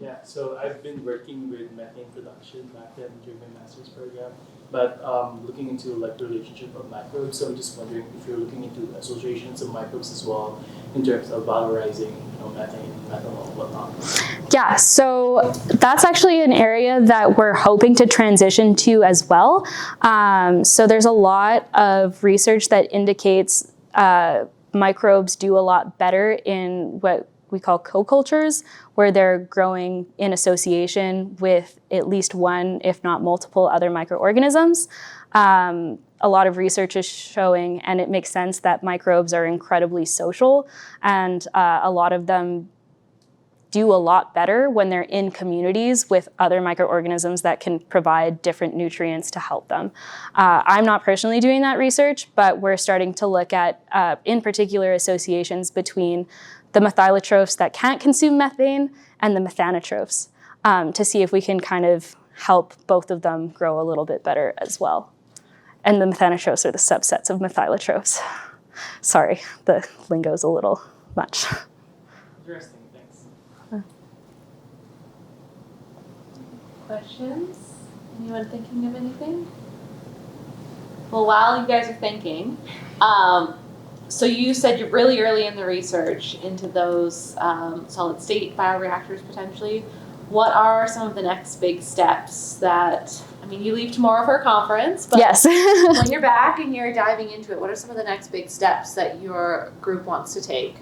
Yeah, so I've been working with methane production back then during my master's program, but looking into like the relationship of microbes. So I'm just wondering if you're looking into associations of microbes as well in terms of valorizing, methane, methanol, whatnot. Yeah, so that's actually an area that we're hoping to transition to as well. So there's a lot of research that indicates microbes do a lot better in what we call co-cultures, where they're growing in association with at least one, if not multiple, other microorganisms. A lot of research is showing, and it makes sense, that microbes are incredibly social, and a lot of them do a lot better when they're in communities with other microorganisms that can provide different nutrients to help them. I'm not personally doing that research, but we're starting to look at, in particular, associations between the methylotrophs that can't consume methane and the methanotrophs, to see if we can kind of help both of them grow a little bit better as well. And the methanotrophs are the subsets of methylotrophs. Sorry, the lingo's a little much. Interesting, thanks. Questions? Anyone thinking of anything? Well, while you guys are thinking, so you said you're really early in the research into those solid state bioreactors potentially. What are some of the next big steps that, you leave tomorrow for a conference, but yes. when you're back and you're diving into it, what are some of the next big steps that your group wants to take?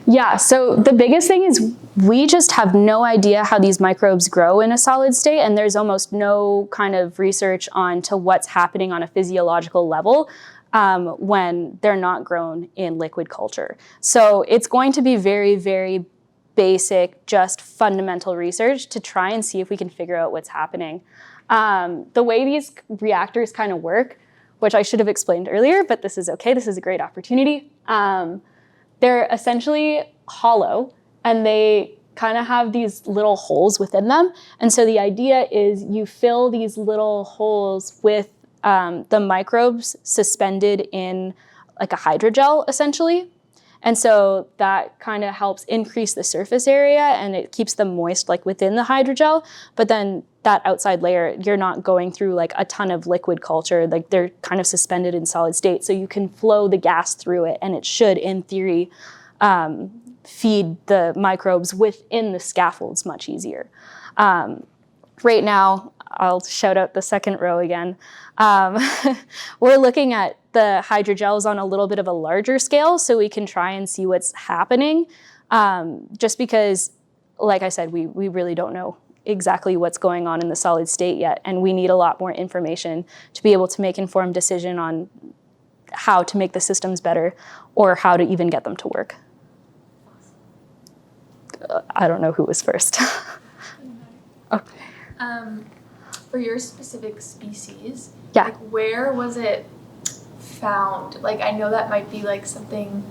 Yeah, so the biggest thing is we just have no idea how these microbes grow in a solid state, and there's almost no kind of research on to what's happening on a physiological level when they're not grown in liquid culture. So it's going to be very, very basic, just fundamental research to try and see if we can figure out what's happening. The way these reactors kind of work, which I should have explained earlier, but this is okay, this is a great opportunity. They're essentially hollow, and they kind of have these little holes within them. And so the idea is you fill these little holes with the microbes suspended in like a hydrogel, essentially. And so that kind of helps increase the surface area, and it keeps them moist like within the hydrogel. But then that outside layer, you're not going through like a ton of liquid culture, like they're kind of suspended in solid state. So you can flow the gas through it, and it should, in theory, feed the microbes within the scaffolds much easier. Right now, I'll shout out the second row again. We're looking at the hydrogels on a little bit of a larger scale so we can try and see what's happening. Just because, like I said, we really don't know exactly what's going on in the solid state yet, and we need a lot more information to be able to make informed decision on how to make the systems better or how to even get them to work. I don't know who was first. Okay. For your specific species, Yeah. like where was it found? Like I know that might be like something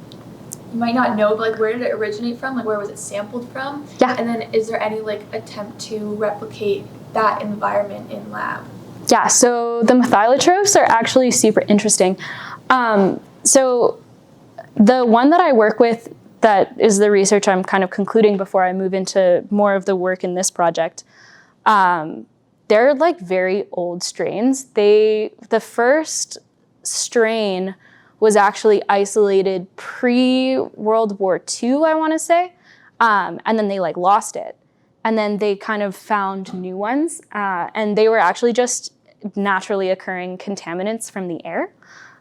you might not know, but like where did it originate from? Like where was it sampled from? Yeah. And then is there any like attempt to replicate that environment in lab? Yeah, so the methylotrophs are actually super interesting. So the one that I work with that is the research I'm kind of concluding before I move into more of the work in this project, they're like very old strains. The first strain was actually isolated pre-World War II, I want to say, and then they like lost it. And then they kind of found new ones, and they were actually just naturally occurring contaminants from the air.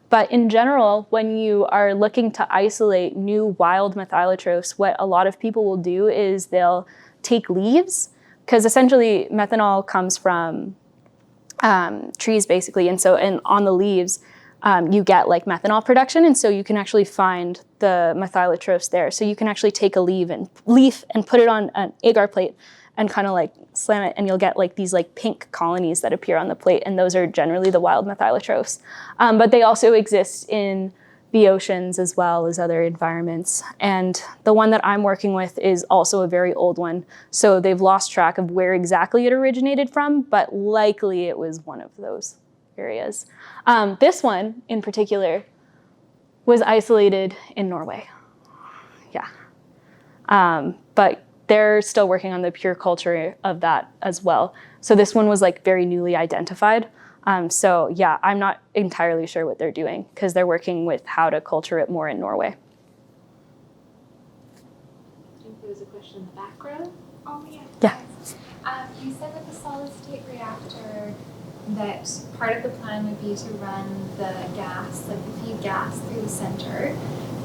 But in general, when you are looking to isolate new wild methylotrophs, what a lot of people will do is they'll take leaves, because essentially methanol comes from trees basically, and on the leaves you get like methanol production, and so you can actually find the methylotrophs there. So you can actually take a leaf and put it on an agar plate and kind of like slam it, and you'll get like these like pink colonies that appear on the plate, and those are generally the wild methylotrophs. But they also exist in the oceans as well as other environments. And the one that I'm working with is also a very old one. So they've lost track of where exactly it originated from, but likely it was one of those areas. This one in particular was isolated in Norway. Yeah. But they're still working on the pure culture of that as well. So this one was like very newly identified. So yeah, I'm not entirely sure what they're doing because they're working with how to culture it more in Norway. I think there was a question in the background. Oh yeah. Yeah. You said with the solid state reactor that part of the plan would be to run the gas, like the feed gas through the center.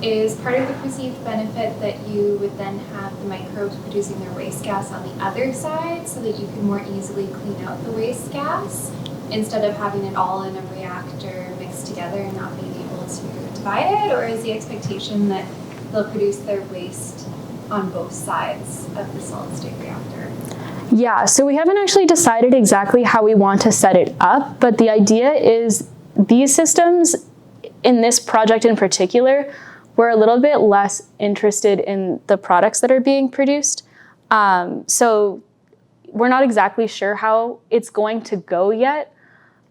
Is part of the perceived benefit that you would then have the microbes producing their waste gas on the other side so that you can more easily clean out the waste gas instead of having it all in a reactor mixed together and not being able to divide it? Or is the expectation that they'll produce their waste on both sides of the solid state reactor? Yeah, so we haven't actually decided exactly how we want to set it up, but the idea is these systems in this project in particular, we're a little bit less interested in the products that are being produced. So we're not exactly sure how it's going to go yet.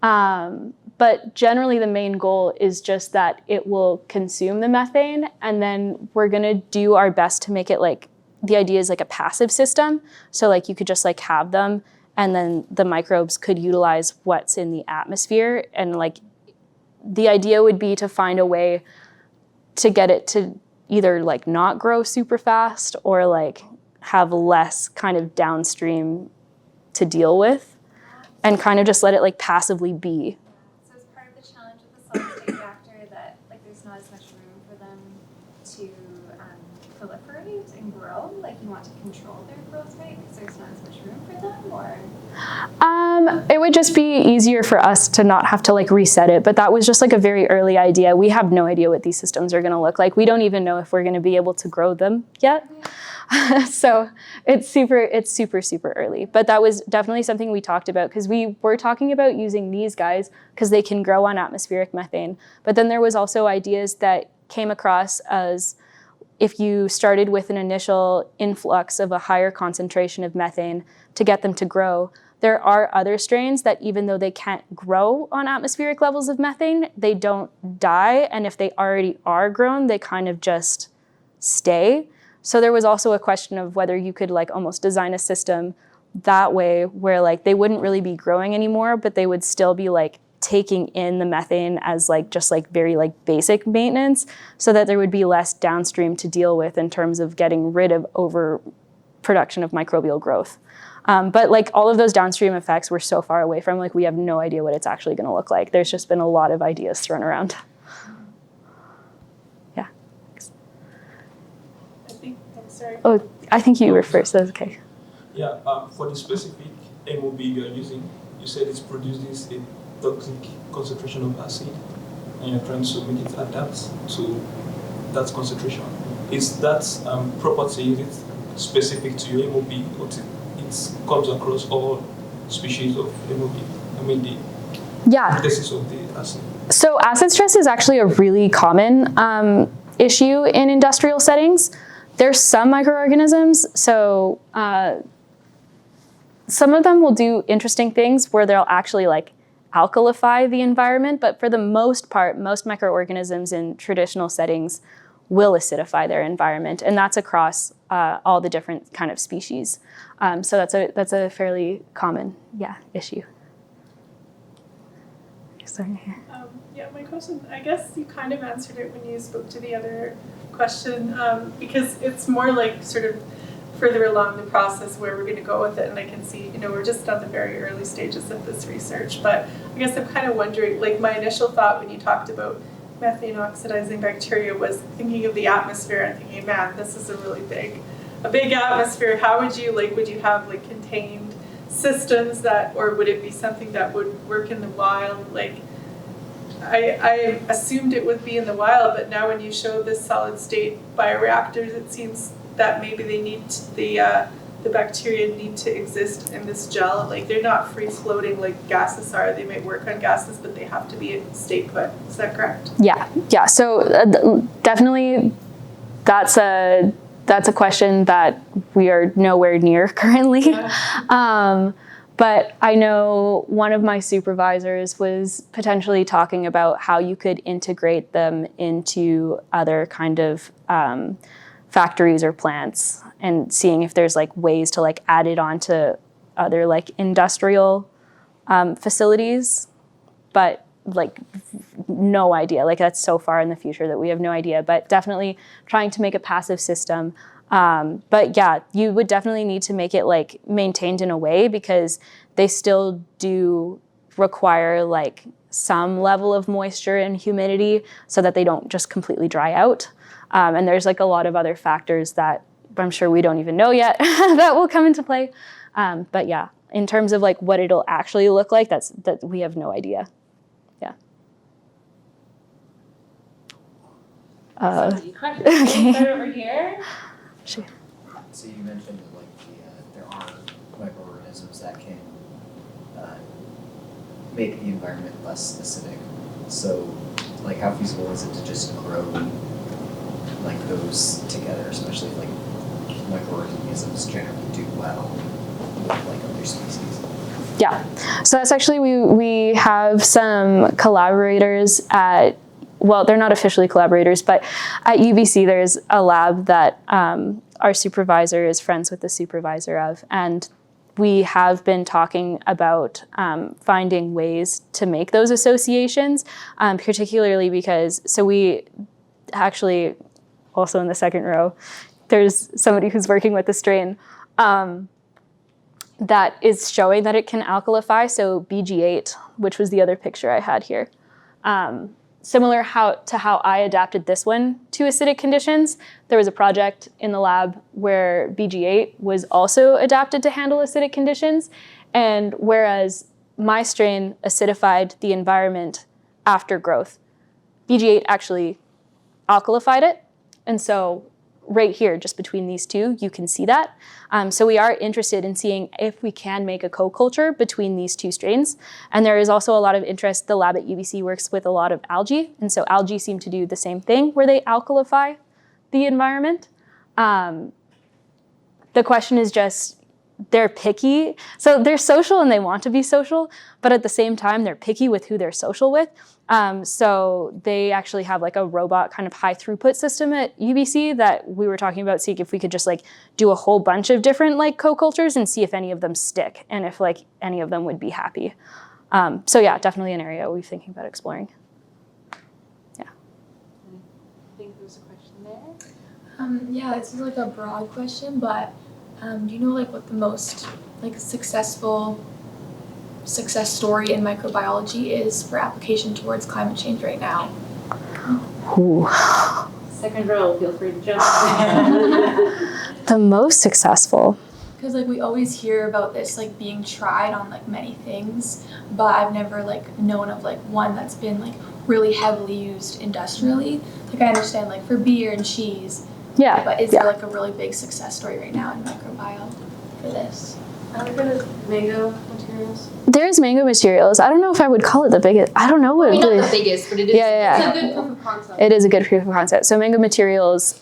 But generally the main goal is just that it will consume the methane, and then we're gonna do our best to make it like, the idea is like a passive system. So like you could just like have them, and then the microbes could utilize what's in the atmosphere. And like the idea would be to find a way to get it to either like not grow super fast or like have less kind of downstream to deal with, and kind of just let it like passively be. So as part of the challenge of the solid state reactor that like there's not as much room for them to proliferate and grow, like you want to control their growth rate because there's not as much room for them, or? It would just be easier for us to not have to like reset it, but that was just like a very early idea. We have no idea what these systems are going to look like. We don't even know if we're going to be able to grow them yet. So it's super early, but that was definitely something we talked about because we were talking about using these guys because they can grow on atmospheric methane. But then there was also ideas that came across as if you started with an initial influx of a higher concentration of methane to get them to grow, there are other strains that even though they can't grow on atmospheric levels of methane, they don't die. And if they already are grown, they kind of just stay. So there was also a question of whether you could like almost design a system that way where like they wouldn't really be growing anymore, but they would still be like taking in the methane as like just like very like basic maintenance so that there would be less downstream to deal with in terms of getting rid of overproduction of microbial growth. But like all of those downstream effects we're so far away from, like we have no idea what it's actually going to look like. There's just been a lot of ideas thrown around. Yeah. Oh, I think you were first. That's okay. Yeah, for the specific MOB you're using, you said it's produces a toxic concentration of acid, and you're trying to make it adapt to that concentration. Is that property, is it specific to your MOB, or it comes across all species of MOB? I mean, the basis of the acid. So acid stress is actually a really common issue in industrial settings. There's some microorganisms, so some of them will do interesting things where they'll actually like alkalify the environment, but for the most part, most microorganisms in traditional settings will acidify their environment, and that's across all the different kind of species. So that's a fairly common issue. Sorry. Yeah, my question, I guess you kind of answered it when you spoke to the other question, because it's more like sort of further along the process where we're going to go with it, and I can see, we're just on the very early stages of this research, but I guess I'm kind of wondering, like my initial thought when you talked about methane-oxidizing bacteria was thinking of the atmosphere and thinking, man, this is a big atmosphere. How would you have like containers self-contained systems that, or would it be something that would work in the wild? Like, I assumed it would be in the wild, but now when you show the solid state bioreactors, it seems that maybe they need the bacteria need to exist in this gel. Like, they're not free floating like gases are. They might work on gases, but they have to be stay put. Is that correct? Yeah. So definitely, that's a question that we are nowhere near currently. Yeah. But I know one of my supervisors was potentially talking about how you could integrate them into other kind of factories or plants, and seeing if there's like ways to like add it onto other like industrial facilities. But like no idea. Like, that's so far in the future that we have no idea. But definitely trying to make a passive system. But yeah, you would definitely need to make it like maintained in a way, because they still do require like some level of moisture and humidity so that they don't just completely dry out. And there's like a lot of other factors that I'm sure we don't even know yet that will come into play. But yeah, in terms of like what it'll actually look like, that we have no idea. Yeah. So, questions? Okay. Start over here. Sure. So you mentioned like there are microorganisms that can make the environment less acidic. So like how feasible is it to just grow like those together, especially if like microorganisms generally do well with like other species? Yeah. So that's actually, we have some collaborators at, well, they're not officially collaborators, but at UBC there's a lab that our supervisor is friends with the supervisor of, and we have been talking about finding ways to make those associations, particularly because, so we actually, also in the second row, there's somebody who's working with the strain that is showing that it can alkalify, so BG8, which was the other picture I had here. Similar to how I adapted this one to acidic conditions, there was a project in the lab where BG8 was also adapted to handle acidic conditions. And whereas my strain acidified the environment after growth, BG8 actually alkalified it. And so right here, just between these two, you can see that. So we are interested in seeing if we can make a co-culture between these two strains. And there is also a lot of interest. The lab at UBC works with a lot of algae. And so algae seem to do the same thing where they alkalify the environment. The question is just, they're picky. So they're social and they want to be social, but at the same time, they're picky with who they're social with. So they actually have like a robot kind of high throughput system at UBC that we were talking about, seeing if we could just like do a whole bunch of different like co-cultures and see if any of them stick and if like any of them would be happy. So yeah, definitely an area we're thinking about exploring. Yeah. I think there's a question there. Yeah, this is like a broad question, but do you know like what the most like success story in microbiology is for application towards climate change right now? Ooh. Second row, feel free to jump in. The most successful. Because like we always hear about this like being tried on like many things, but I've never like known of like one that's been like really heavily used industrially. Like I understand like for beer and cheese. Yeah. But is there like a really big success story right now in microbiome for this? Are we good at mango materials? There is mango materials. I don't know if I would call it the biggest. I don't know what. Maybe not the biggest, but it is. Yeah. It's a good proof of concept. It is a good proof of concept. So mango materials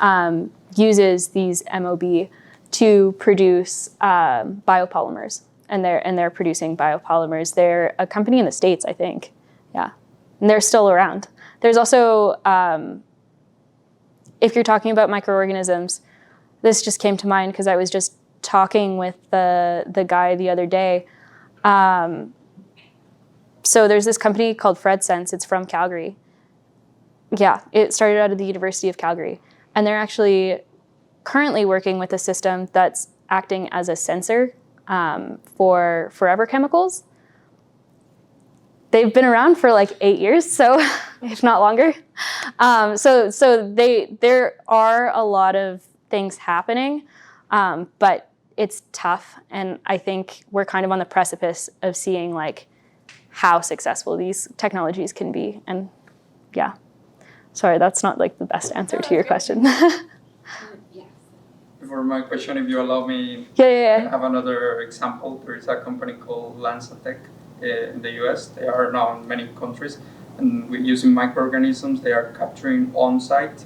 uses these MOB to produce biopolymers, and they're producing biopolymers. They're a company in the States, I think. Yeah, and they're still around. There's also, if you're talking about microorganisms, this just came to mind because I was just talking with the guy the other day. So there's this company called FredSense. It's from Calgary. Yeah, it started out of the University of Calgary. And they're actually currently working with a system that's acting as a sensor for forever chemicals. They've been around for like 8 years, so if not longer. So there are a lot of things happening, but it's tough, and I think we're kind of on the precipice of seeing like how successful these technologies can be. And yeah, sorry, that's not like the best answer to your question. For my question, if you allow me, Yeah. I have another example. There is a company called Lancetech in the US. They are now in many countries, and we're using microorganisms. They are capturing on-site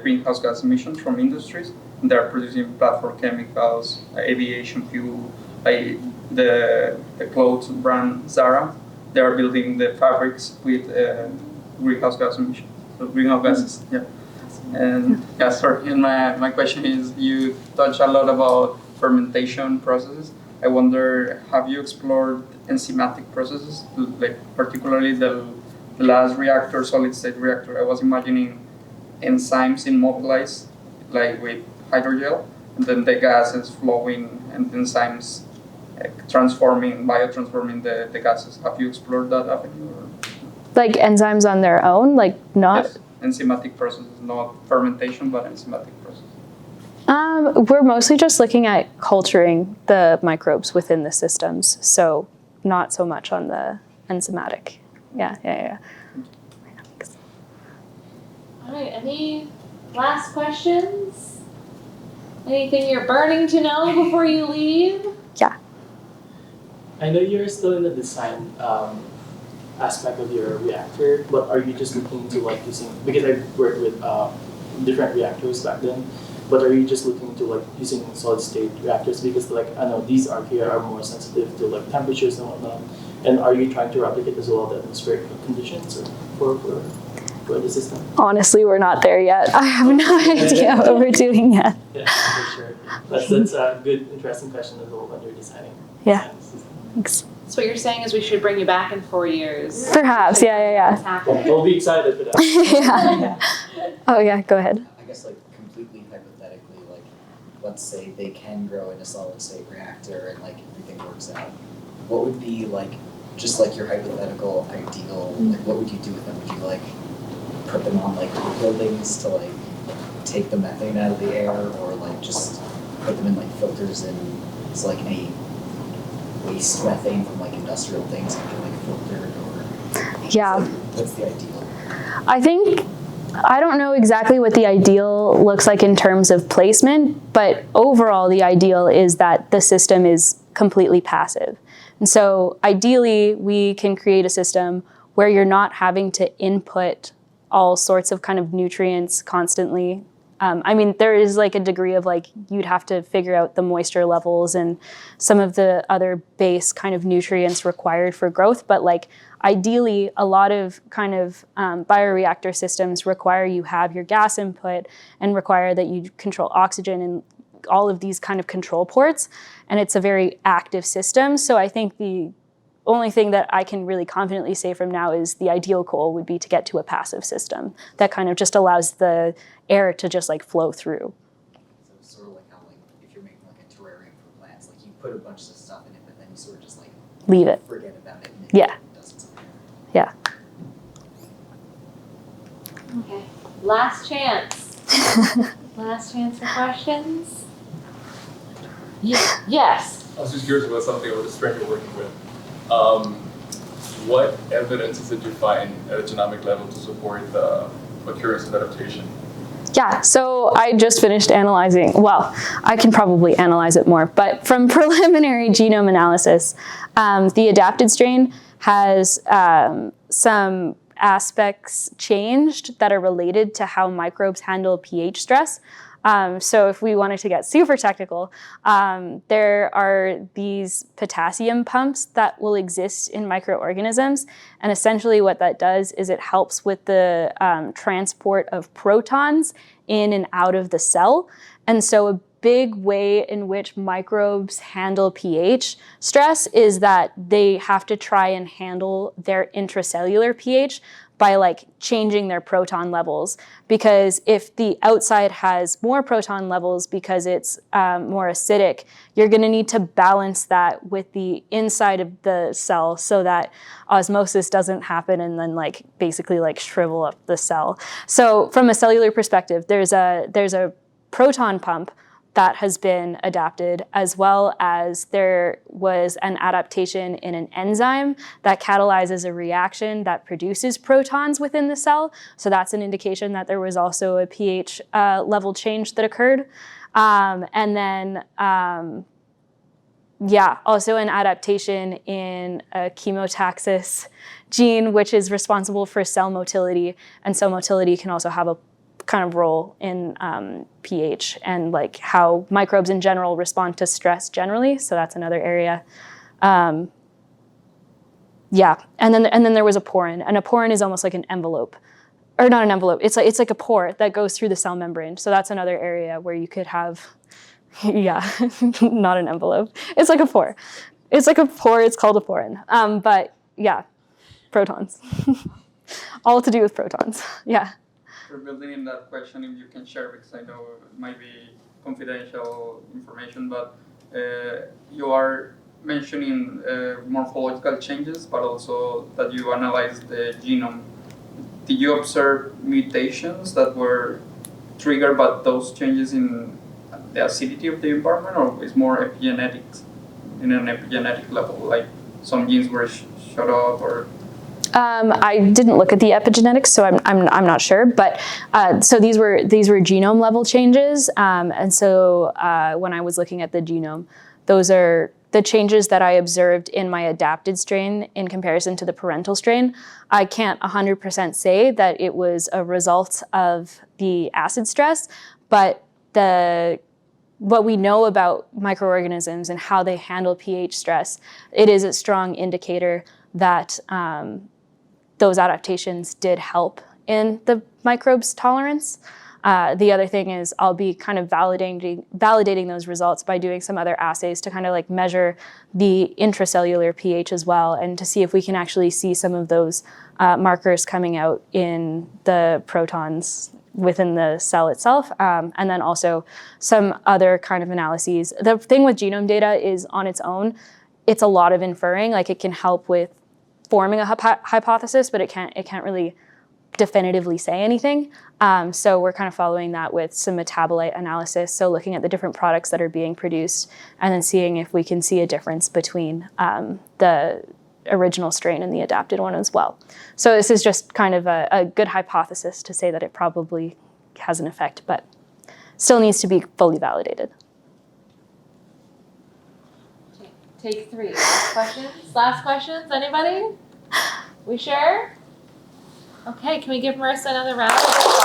greenhouse gas emissions from industries. And they are producing platform chemicals, aviation fuel, like the clothes brand Zara. They are building the fabrics with greenhouse gas emissions, so greenhouse gases. Yeah. And yeah, sorry. And my question is, you touch a lot about fermentation processes. I wonder, have you explored enzymatic processes, like particularly the last reactor, solid state reactor? I was imagining enzymes immobilized, like with hydrogel, and then the gas is flowing, and enzymes biotransforming the gases. Have you explored that avenue? Or? Like enzymes on their own, like not. Yes. Enzymatic processes, not fermentation, but enzymatic processes. We're mostly just looking at culturing the microbes within the systems, so not so much on the enzymatic. Yeah. All right, any last questions? Anything you're burning to know before you leave? Yeah. I know you're still in the design aspect of your reactor, but are you just looking to like using, because I worked with different reactors back then, but are you just looking to like using solid state reactors, because like I know these here are more sensitive to like temperatures and whatnot, and are you trying to replicate as well the atmospheric conditions for the system? Honestly, we're not there yet. I have no idea what we're doing yet. Yeah, for sure. That's a good, interesting question as well when you're designing. Yeah. Thanks. So what you're saying is we should bring you back in 4 years. Perhaps, yeah. We'll be excited for that. Yeah. Oh yeah, go ahead. I guess like completely hypothetically, like let's say they can grow in a solid state reactor and like everything works out. What would be like just like your hypothetical ideal, like what would you do with them? Would you like put them on like buildings to like take the methane out of the air, or like just put them in like filters and it's like any waste methane from like industrial things can like filtered, or Yeah. what's the ideal? I don't know exactly what the ideal looks like in terms of placement, but overall the ideal is that the system is completely passive. And so ideally we can create a system where you're not having to input all sorts of kind of nutrients constantly. I mean, there is like a degree of like, you'd have to figure out the moisture levels and some of the other base kind of nutrients required for growth. But like, ideally, a lot of kind of bioreactor systems require you have your gas input and require that you control oxygen and all of these kind of control ports. And it's a very active system. So I think the only thing that I can really confidently say from now is the ideal goal would be to get to a passive system that kind of just allows the air to just like flow through. So sort of like how like if you're making like a terrarium for plants, like you put a bunch of stuff in it, but then you sort of just like leave it. Forget about it. And Yeah. It does its own. Yeah. Okay, last chance. Last chance for questions? Yes. I was just curious about something about the strain you're working with. What evidence is it you find at a genomic level to support the occurrence of adaptation? Yeah, so I just finished analyzing, well, I can probably analyze it more, but from preliminary genome analysis, the adapted strain has some aspects changed that are related to how microbes handle pH stress. So if we wanted to get super technical, there are these potassium pumps that will exist in microorganisms. And essentially what that does is it helps with the transport of protons in and out of the cell. And so a big way in which microbes handle pH stress is that they have to try and handle their intracellular pH by like changing their proton levels, because if the outside has more proton levels because it's more acidic, you're going to need to balance that with the inside of the cell so that osmosis doesn't happen and then like basically like shrivel up the cell. So from a cellular perspective, there's a proton pump, that has been adapted, as well as there was an adaptation in an enzyme that catalyzes a reaction that produces protons within the cell. So that's an indication that there was also a pH level change that occurred. And then, also an adaptation in a chemotaxis gene, which is responsible for cell motility. And cell motility can also have a kind of role in pH and like how microbes in general respond to stress generally. So that's another area. And then there was a porin, and a porin is almost like an envelope, or not an envelope. It's like a pore that goes through the cell membrane. So that's another area where you could have, not an envelope. It's like a pore. It's like a pore. It's called a porin. But yeah, protons. All to do with protons. Yeah. For building in that question, if you can share, because I know it might be confidential information, but you are mentioning morphological changes, but also that you analyzed the genome. Did you observe mutations that were triggered by those changes in the acidity of the environment, or is more epigenetics in an epigenetic level, like some genes were shut off, or? I didn't look at the epigenetics, so I'm not sure. But so these were genome level changes, and so when I was looking at the genome, those are the changes that I observed in my adapted strain in comparison to the parental strain. I can't 100% say that it was a result of the acid stress, but what we know about microorganisms and how they handle pH stress, it is a strong indicator that those adaptations did help in the microbes' tolerance. The other thing is I'll be kind of validating those results by doing some other assays to kind of like measure the intracellular pH as well, and to see if we can actually see some of those markers coming out in the protons within the cell itself, and then also some other kind of analyses. The thing with genome data is on its own, it's a lot of inferring. Like it can help with forming a hypothesis, but it can't really definitively say anything. So we're kind of following that with some metabolite analysis. So looking at the different products that are being produced and then seeing if we can see a difference between the original strain and the adapted one as well. So this is just kind of a good hypothesis to say that it probably has an effect, but still needs to be fully validated. Take 3. Last questions, anybody? We sure? Okay, can we give Maryssa another round of applause?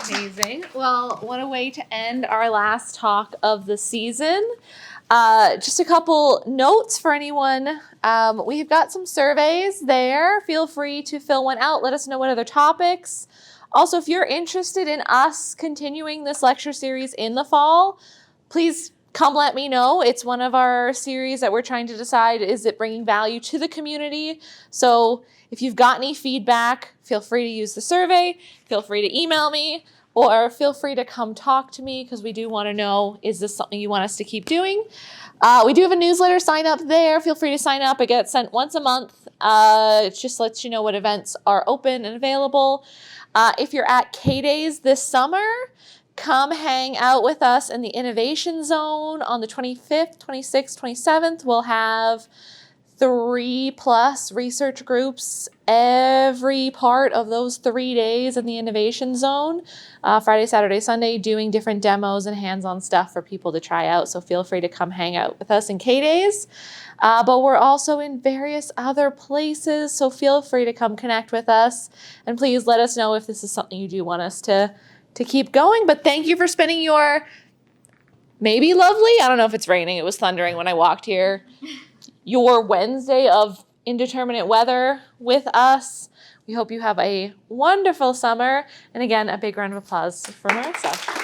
Amazing. Well, what a way to end our last talk of the season. Just a couple notes for anyone. We've got some surveys there. Feel free to fill one out. Let us know what other topics. Also, if you're interested in us continuing this lecture series in the fall, please come let me know. It's one of our series that we're trying to decide, is it bringing value to the community? So if you've got any feedback, feel free to use the survey. Feel free to email me, or feel free to come talk to me, because we do want to know, is this something you want us to keep doing? We do have a newsletter, sign up there. Feel free to sign up. It gets sent once a month. It just lets you know what events are open and available. If you're at K-Days this summer, come hang out with us in the Innovation Zone on the 25th, 26th, 27th. We'll have 3+ research groups every part of those 3 days in the Innovation Zone, Friday, Saturday, Sunday, doing different demos and hands-on stuff for people to try out. So feel free to come hang out with us in K-Days. But we're also in various other places, so feel free to come connect with us. And please let us know if this is something you do want us to keep going. But thank you for spending your maybe lovely, I don't know if it's raining, it was thundering when I walked here, your Wednesday of indeterminate weather with us. We hope you have a wonderful summer. And again, a big round of applause for Maryssa.